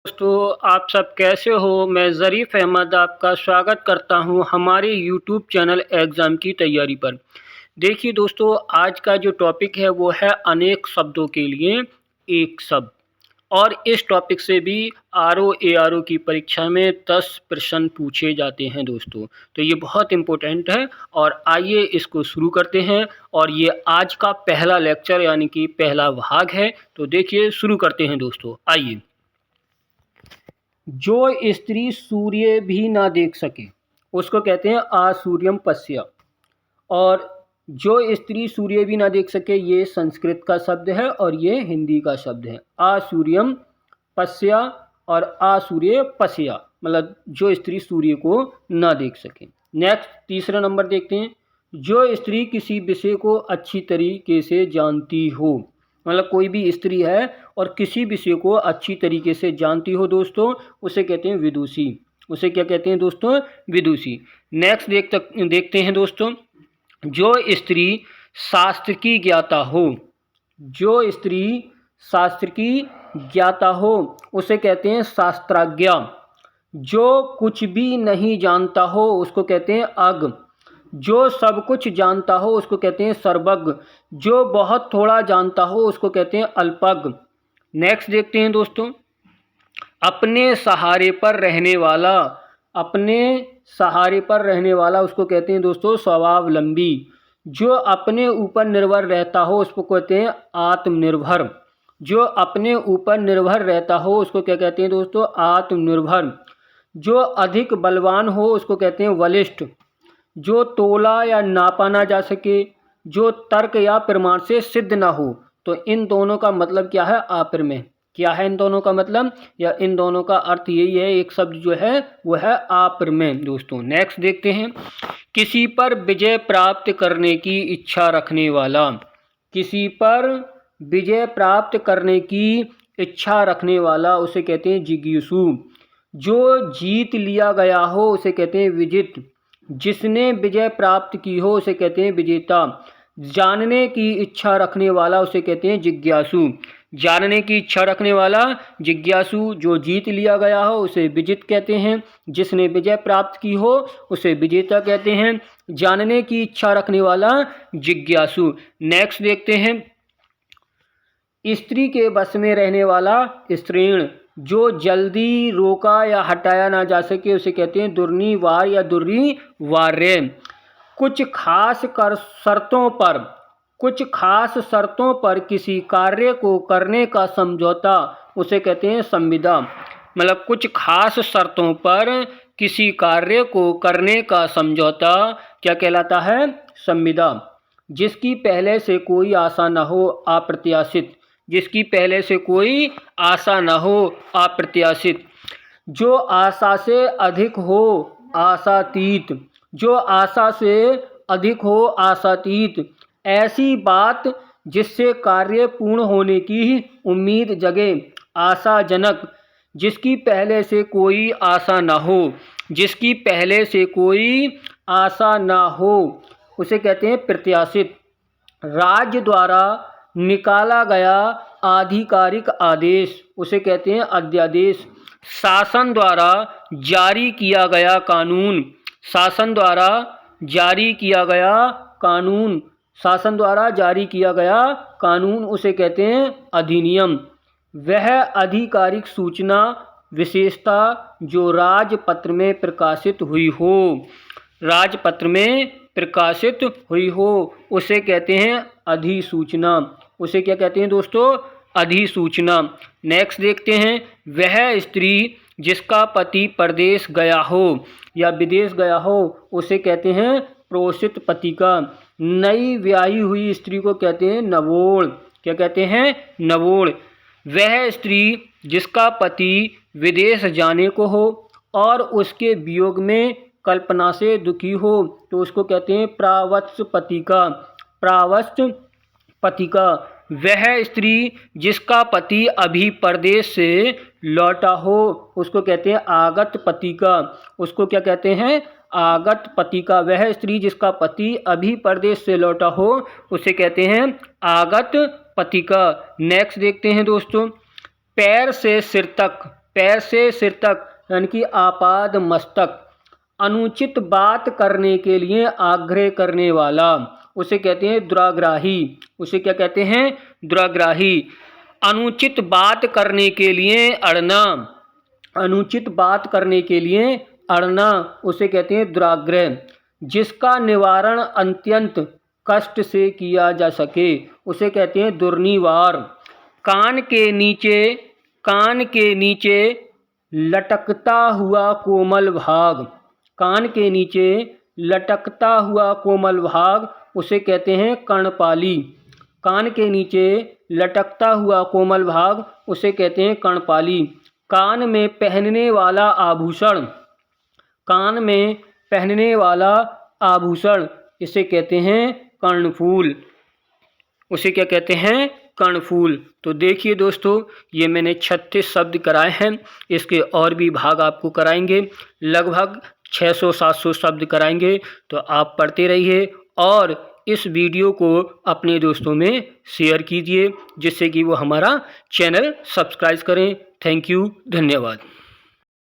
दोस्तों, आप सब कैसे हो? मैं ज़रीफ़ अहमद आपका स्वागत करता हूं हमारे यूट्यूब चैनल एग्ज़ाम की तैयारी पर। देखिए दोस्तों, आज का जो टॉपिक है वो है अनेक शब्दों के लिए एक शब्द। और इस टॉपिक से भी आरओ एआरओ की परीक्षा में 10 प्रश्न पूछे जाते हैं दोस्तों। तो ये बहुत इम्पोर्टेंट है और आइए इसको शुरू करते हैं। और ये आज का पहला लेक्चर यानी कि पहला भाग है। तो देखिए शुरू करते हैं दोस्तों, आइए। जो स्त्री सूर्य भी ना देख सके उसको कहते हैं आसूर्यम पश्य। और जो स्त्री सूर्य भी ना देख सके ये संस्कृत का शब्द है और ये हिंदी का शब्द है। आसूर्यम पश्य और आसूर्य पश्य मतलब जो स्त्री सूर्य को ना देख सके। नेक्स्ट तीसरा नंबर देखते हैं। जो स्त्री किसी विषय को अच्छी तरीके से जानती हो, मतलब कोई भी स्त्री है और किसी विषय को अच्छी तरीके से जानती हो दोस्तों, उसे कहते हैं विदुषी। उसे क्या कहते हैं दोस्तों? विदुषी। नेक्स्ट देखते हैं दोस्तों। जो स्त्री शास्त्र की ज्ञाता हो, जो स्त्री शास्त्र की ज्ञाता हो उसे कहते हैं शास्त्राज्ञा। जो कुछ भी नहीं जानता हो उसको कहते हैं अज्ञ। जो सब कुछ जानता हो उसको कहते हैं सर्वज्ञ। जो बहुत थोड़ा जानता हो उसको कहते हैं अल्पज्ञ। नेक्स्ट देखते हैं दोस्तों। अपने सहारे पर रहने वाला, अपने सहारे पर रहने वाला उसको कहते हैं दोस्तों स्वावलंबी। जो अपने ऊपर निर्भर रहता हो उसको कहते हैं आत्मनिर्भर। जो अपने ऊपर निर्भर रहता हो उसको क्या कहते हैं दोस्तों? आत्मनिर्भर। जो अधिक बलवान हो उसको कहते हैं बलिष्ठ। जो तोला या नापा ना जा सके, जो तर्क या प्रमाण से सिद्ध ना हो। तो इन दोनों का मतलब क्या है? अप्रमेय। क्या है इन दोनों का मतलब, या इन दोनों का अर्थ यही है। एक शब्द जो है वो है अप्रमेय दोस्तों। नेक्स्ट देखते हैं। किसी पर विजय प्राप्त करने की इच्छा रखने वाला, किसी पर विजय प्राप्त करने की इच्छा रखने वाला उसे कहते हैं जिज्ञासु। जो जीत लिया गया हो उसे कहते हैं विजित। जिसने विजय प्राप्त की हो उसे कहते हैं विजेता। जानने की इच्छा रखने वाला उसे कहते हैं जिज्ञासु। जानने की इच्छा रखने वाला जिज्ञासु। जो जीत लिया गया हो उसे विजित कहते हैं। जिसने विजय प्राप्त की हो उसे विजेता कहते हैं। जानने की इच्छा रखने वाला जिज्ञासु। नेक्स्ट देखते हैं। स्त्री के बस में रहने वाला स्त्रीण। जो जल्दी रोका या हटाया ना जा सके उसे कहते हैं दुर्निवार या दुर्निवार्य। कुछ खास कर शर्तों पर, कुछ खास शर्तों पर किसी कार्य को करने का समझौता उसे कहते हैं संविदा। मतलब कुछ खास शर्तों पर किसी कार्य को करने का समझौता क्या कहलाता है? संविदा। जिसकी पहले से कोई आशा न हो अप्रत्याशित। जिसकी पहले से कोई आशा न हो अप्रत्याशित। जो आशा से अधिक हो आशातीत। जो आशा से अधिक हो आशातीत। ऐसी बात जिससे कार्य पूर्ण होने की उम्मीद जगे आशाजनक। जिसकी पहले से कोई आशा न हो, जिसकी पहले से कोई आशा न हो उसे कहते हैं प्रत्याशित। राज्य द्वारा निकाला गया आधिकारिक आदेश उसे कहते हैं अध्यादेश। शासन द्वारा जारी किया गया कानून, शासन द्वारा जारी किया गया कानून, शासन द्वारा जारी किया गया कानून उसे कहते हैं अधिनियम। वह आधिकारिक सूचना विशेषता जो राजपत्र में प्रकाशित हुई हो, राजपत्र में प्रकाशित हुई हो उसे कहते हैं अधिसूचना। उसे क्या कहते हैं दोस्तों? अधिसूचना। नेक्स्ट देखते हैं। वह स्त्री जिसका पति परदेश गया हो या विदेश गया हो उसे कहते हैं प्रोषित पतिका। नई ब्याही हुई स्त्री को कहते हैं नवोड़। क्या कहते हैं? नवोड़। वह स्त्री जिसका पति विदेश जाने को हो और उसके वियोग में कल्पना से दुखी हो तो उसको कहते हैं प्रावत्स पतिका। प्रावत्स पतिका। वह स्त्री जिसका पति अभी परदेश से लौटा हो उसको कहते हैं आगत पतिका। उसको क्या कहते हैं? आगत पतिका। वह स्त्री जिसका पति अभी परदेश से लौटा हो उसे कहते हैं आगत पतिका। नेक्स्ट देखते हैं दोस्तों। पैर से सिर तक पैर से सिर तक यानी कि आपाद मस्तक। अनुचित बात करने के लिए आग्रह करने वाला, उसे कहते हैं दुराग्राही। उसे क्या कहते हैं? दुराग्राही। अनुचित बात करने के लिए अड़ना, अनुचित बात करने के लिए अड़ना, उसे कहते हैं दुराग्रह। जिसका निवारण अत्यंत कष्ट से किया जा सके, उसे कहते हैं दुर्निवार। कान के नीचे, कान के नीचे लटकता हुआ कोमल भाग, कान के नीचे लटकता हुआ कोमल भाग, उसे कहते हैं कर्णपाली। कान के नीचे लटकता हुआ कोमल भाग, उसे कहते हैं कर्णपाली। कान में पहनने वाला आभूषण, कान में पहनने वाला आभूषण, इसे कहते हैं कर्णफूल। उसे क्या कहते हैं? कर्णफूल। तो देखिए दोस्तों, ये मैंने 36 शब्द कराए हैं, इसके और भी भाग आपको कराएंगे, लगभग 600-700 शब्द कराएंगे। तो आप पढ़ते रहिए और इस वीडियो को अपने दोस्तों में शेयर कीजिए, जिससे कि वो हमारा चैनल सब्सक्राइब करें। थैंक यू, धन्यवाद।